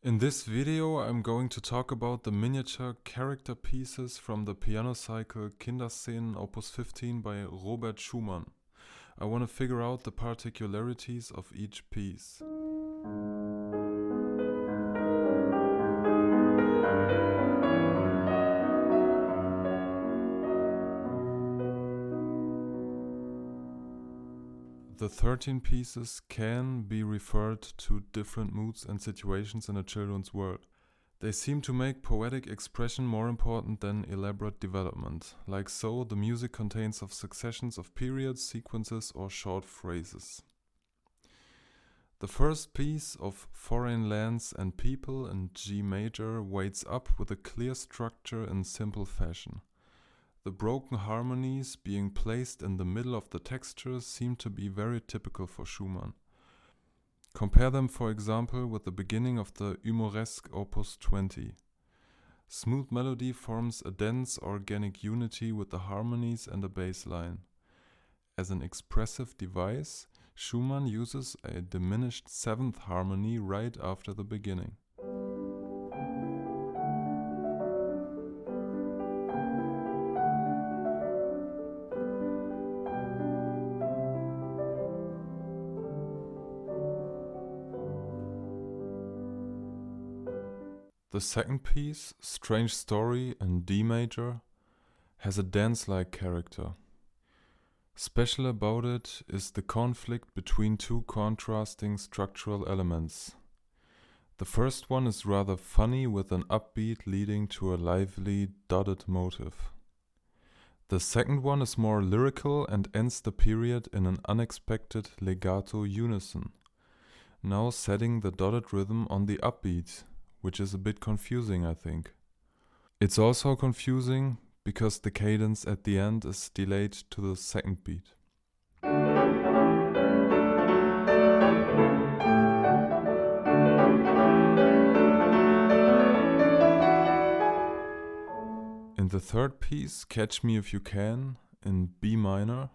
In this video I'm going to talk about the miniature character pieces from the piano cycle Kinderszenen Opus 15 by Robert Schumann. I want to figure out the particularities of each piece. The 13 pieces can be referred to different moods and situations in a children's world. They seem to make poetic expression more important than elaborate development. Like so, the music contains of successions of periods, sequences or short phrases. The first piece of Foreign Lands and People in G major waits up with a clear structure in simple fashion. The broken harmonies being placed in the middle of the texture seem to be very typical for Schumann. Compare them, for example, with the beginning of the Humoresque Opus 20. Smooth melody forms a dense organic unity with the harmonies and the bass line. As an expressive device, Schumann uses a diminished seventh harmony right after the beginning. The second piece, Strange Story in D major, has a dance-like character. Special about it is the conflict between two contrasting structural elements. The first one is rather funny with an upbeat leading to a lively dotted motive. The second one is more lyrical and ends the period in an unexpected legato unison, now setting the dotted rhythm on the upbeat, which is a bit confusing, I think. It's also confusing because the cadence at the end is delayed to the second beat. In the third piece, Catch Me If You Can, in B minor,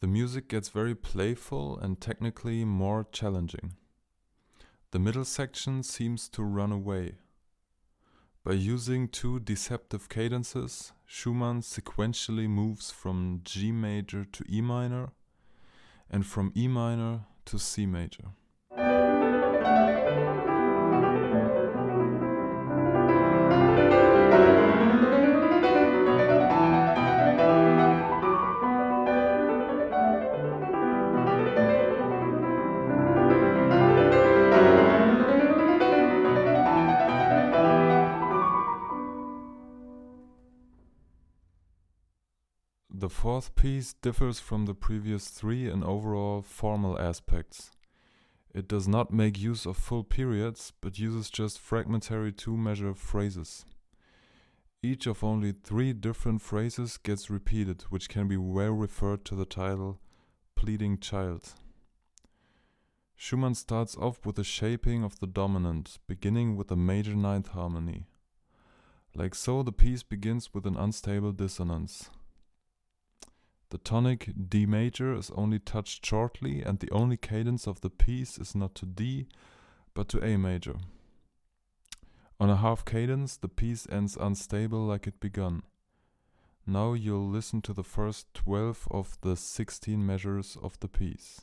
the music gets very playful and technically more challenging. The middle section seems to run away. By using two deceptive cadences, Schumann sequentially moves from G major to E minor and from E minor to C major. The fourth piece differs from the previous three in overall formal aspects. It does not make use of full periods, but uses just fragmentary two-measure phrases. Each of only 3 different phrases gets repeated, which can be well referred to the title Pleading Child. Schumann starts off with the shaping of the dominant, beginning with a major ninth harmony. Like so, the piece begins with an unstable dissonance. The tonic D major is only touched shortly, and the only cadence of the piece is not to D, but to A major. On a half cadence, the piece ends unstable like it begun. Now you'll listen to the first 12 of the 16 measures of the piece.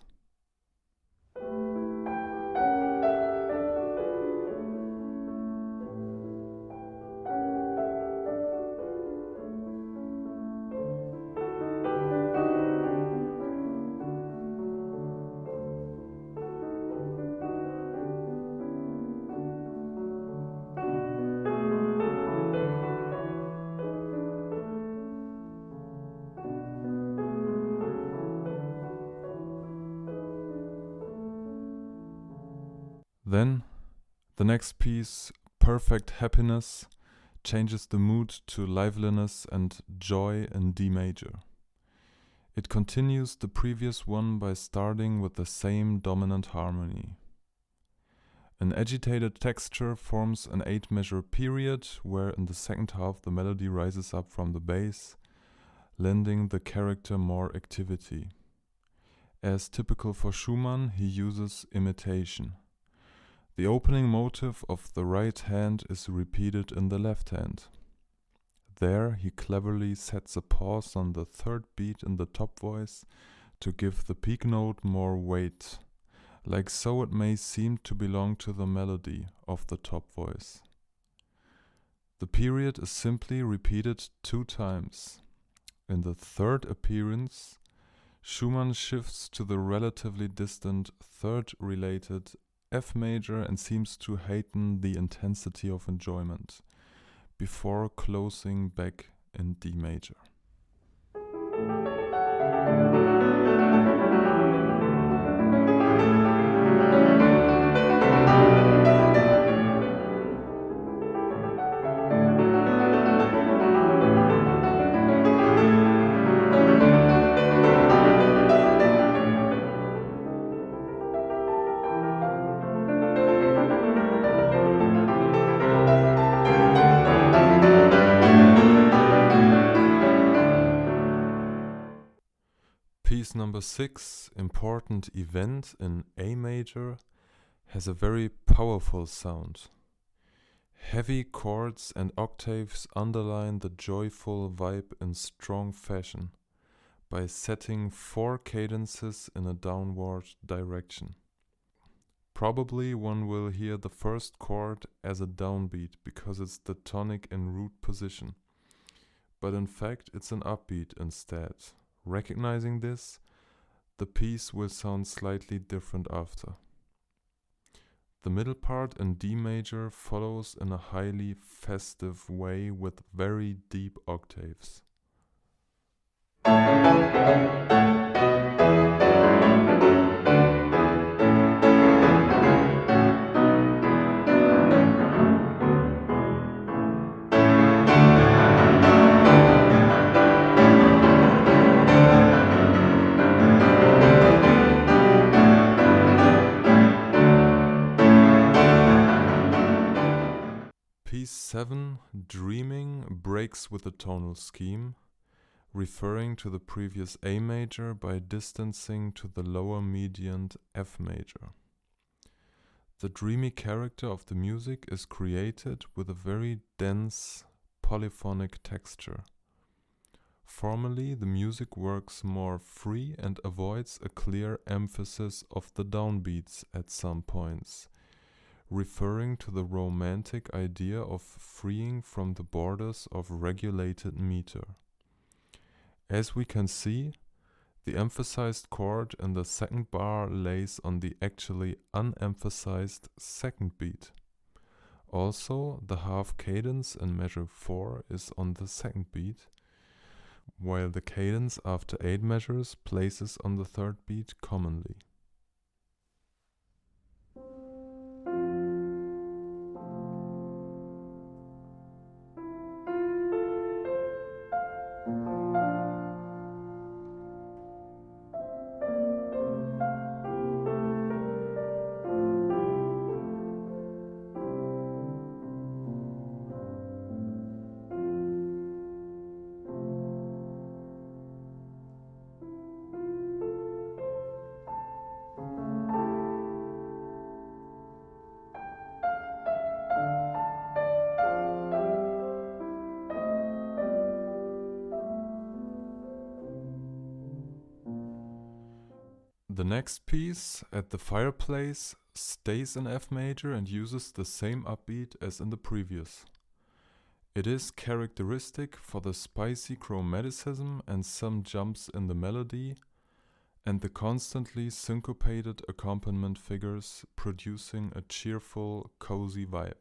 Then, the next piece, Perfect Happiness, changes the mood to liveliness and joy in D major. It continues the previous one by starting with the same dominant harmony. An agitated texture forms an 8-measure period, where in the second half the melody rises up from the bass, lending the character more activity. As typical for Schumann, he uses imitation. The opening motive of the right hand is repeated in the left hand. There he cleverly sets a pause on the third beat in the top voice to give the peak note more weight, like so it may seem to belong to the melody of the top voice. The period is simply repeated 2 times. In the third appearance, Schumann shifts to the relatively distant third related F major and seems to heighten the intensity of enjoyment, before closing back in D major. Piece number 6, Important Event in A major, has a very powerful sound. Heavy chords and octaves underline the joyful vibe in strong fashion by setting 4 cadences in a downward direction. Probably one will hear the first chord as a downbeat because it's the tonic in root position, but in fact it's an upbeat instead. Recognizing this, the piece will sound slightly different after. The middle part in D major follows in a highly festive way with very deep octaves. Piece 7, Dreaming, breaks with the tonal scheme, referring to the previous A major by distancing to the lower median F major. The dreamy character of the music is created with a very dense polyphonic texture. Formally, the music works more free and avoids a clear emphasis of the downbeats at some points, referring to the romantic idea of freeing from the borders of regulated meter. As we can see, the emphasized chord in the second bar lays on the actually unemphasized second beat. Also, the half cadence in measure 4 is on the second beat, while the cadence after 8 measures places on the third beat commonly. The next piece, At the Fireplace, stays in F major and uses the same upbeat as in the previous. It is characteristic for the spicy chromaticism and some jumps in the melody, and the constantly syncopated accompaniment figures, producing a cheerful, cozy vibe.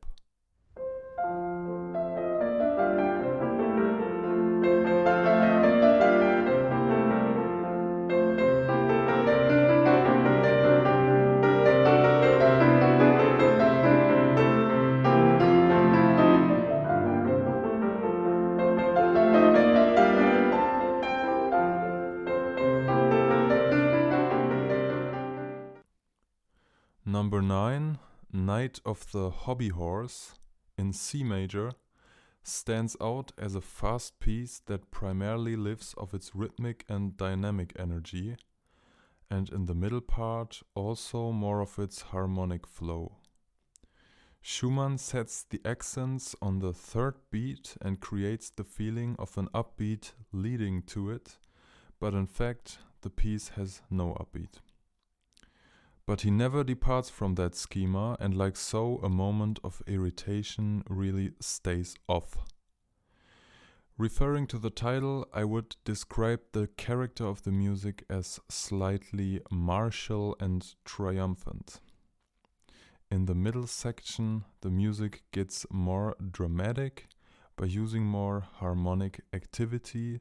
Number 9, Night of the Hobby Horse, in C major, stands out as a fast piece that primarily lives off its rhythmic and dynamic energy, and in the middle part also more of its harmonic flow. Schumann sets the accents on the third beat and creates the feeling of an upbeat leading to it, but in fact the piece has no upbeat. But he never departs from that schema, and like so, a moment of irritation really stays off. Referring to the title, I would describe the character of the music as slightly martial and triumphant. In the middle section, the music gets more dramatic by using more harmonic activity,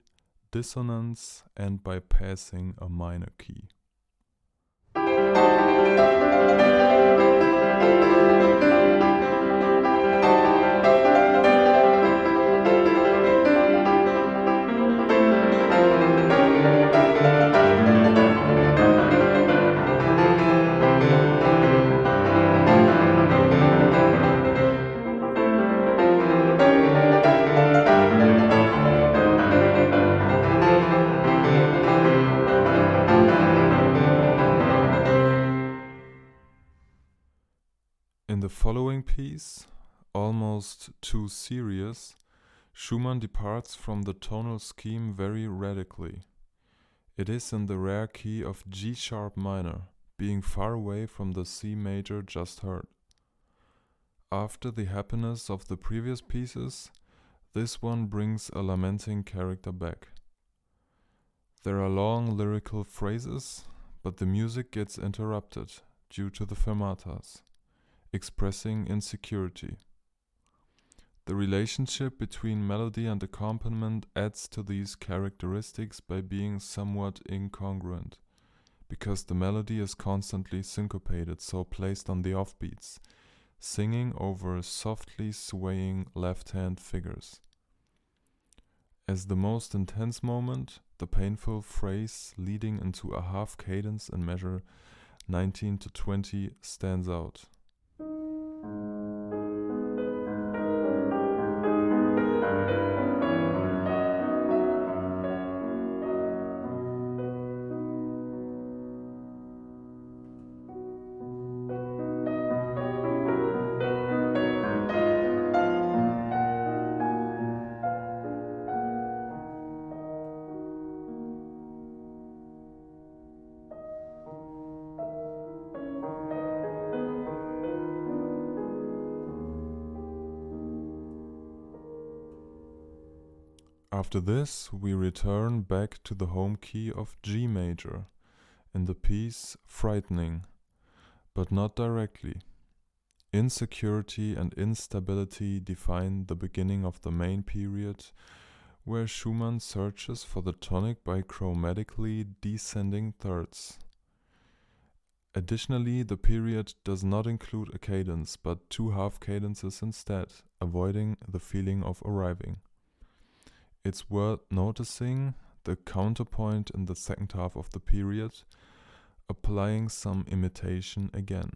dissonance, and by passing a minor key. In the following piece, almost too serious, Schumann departs from the tonal scheme very radically. It is in the rare key of G sharp minor, being far away from the C major just heard. After the happiness of the previous pieces, this one brings a lamenting character back. There are long lyrical phrases, but the music gets interrupted due to the fermatas, expressing insecurity. The relationship between melody and accompaniment adds to these characteristics by being somewhat incongruent, because the melody is constantly syncopated, so placed on the offbeats, singing over softly swaying left-hand figures. As the most intense moment, the painful phrase leading into a half cadence in measure 19 to 20 stands out. After this, we return back to the home key of G major in the piece Frightening, but not directly. Insecurity and instability define the beginning of the main period, where Schumann searches for the tonic by chromatically descending thirds. Additionally, the period does not include a cadence, but two half cadences instead, avoiding the feeling of arriving. It's worth noticing the counterpoint in the second half of the period, applying some imitation again.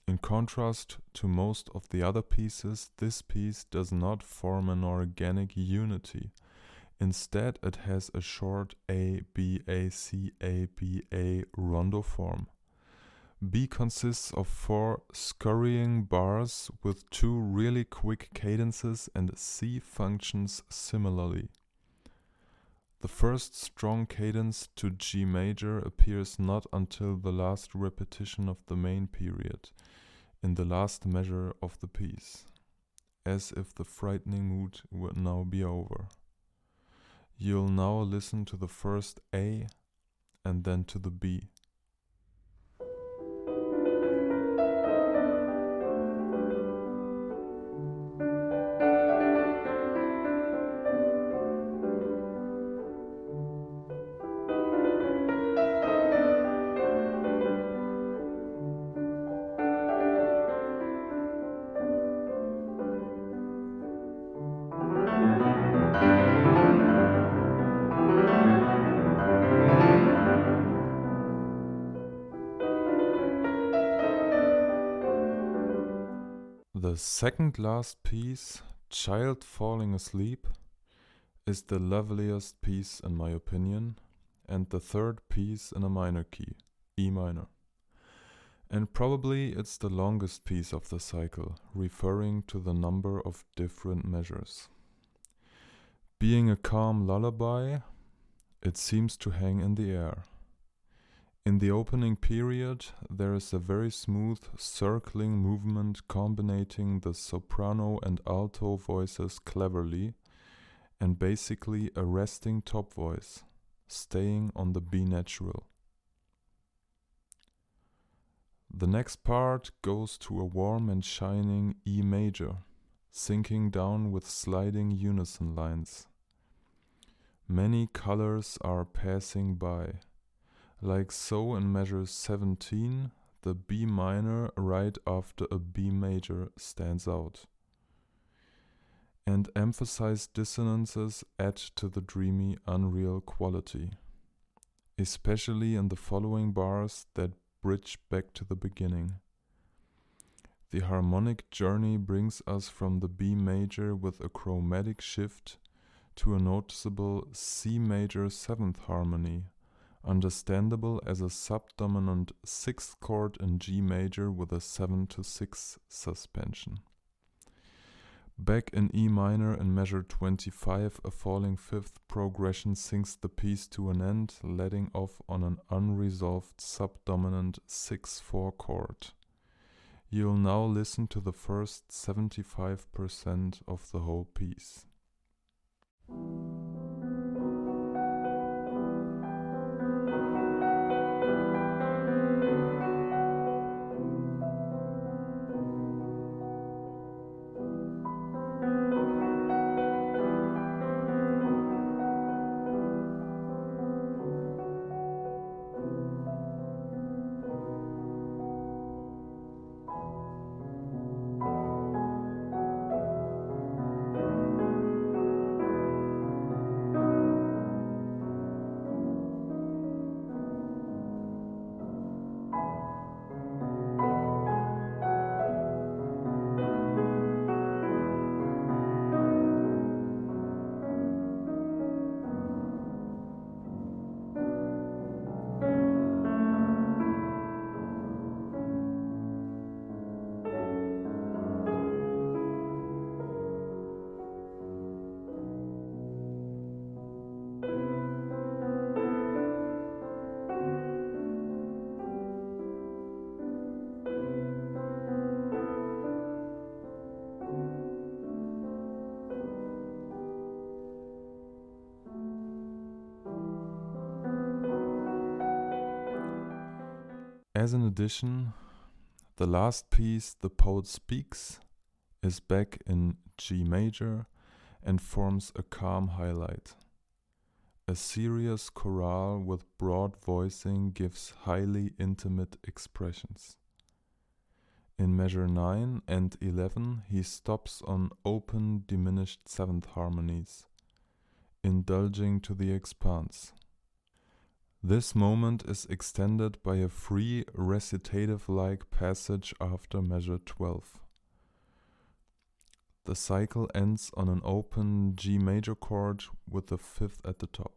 In contrast to most of the other pieces, this piece does not form an organic unity. Instead, it has a short A-B-A-C-A-B-A rondo form. B consists of 4 scurrying bars with 2 really quick cadences, and C functions similarly. The first strong cadence to G major appears not until the last repetition of the main period, in the last measure of the piece, as if the frightening mood would now be over. You'll now listen to the first A and then to the B. The second last piece, Child Falling Asleep, is the loveliest piece in my opinion, and the third piece in a minor key, E minor. And probably it's the longest piece of the cycle, referring to the number of different measures. Being a calm lullaby, it seems to hang in the air. In the opening period, there is a very smooth circling movement combining the soprano and alto voices cleverly, and basically a resting top voice, staying on the B natural. The next part goes to a warm and shining E major, sinking down with sliding unison lines. Many colors are passing by. Like so in measure 17, the B minor right after a B major stands out. And emphasized dissonances add to the dreamy, unreal quality, especially in the following bars that bridge back to the beginning. The harmonic journey brings us from the B major with a chromatic shift to a noticeable C major 7th harmony, understandable as a subdominant 6th chord in G major with a 7-6 suspension. Back in E minor in measure 25, a falling 5th progression sings the piece to an end, letting off on an unresolved subdominant 6-4 chord. You'll now listen to the first 75% of the whole piece. As an addition, the last piece, The Poet Speaks, is back in G major and forms a calm highlight. A serious chorale with broad voicing gives highly intimate expressions. In measure 9 and 11, he stops on open diminished 7th harmonies, indulging to the expanse. This moment is extended by a free recitative-like passage after measure 12. The cycle ends on an open G major chord with the 5th at the top.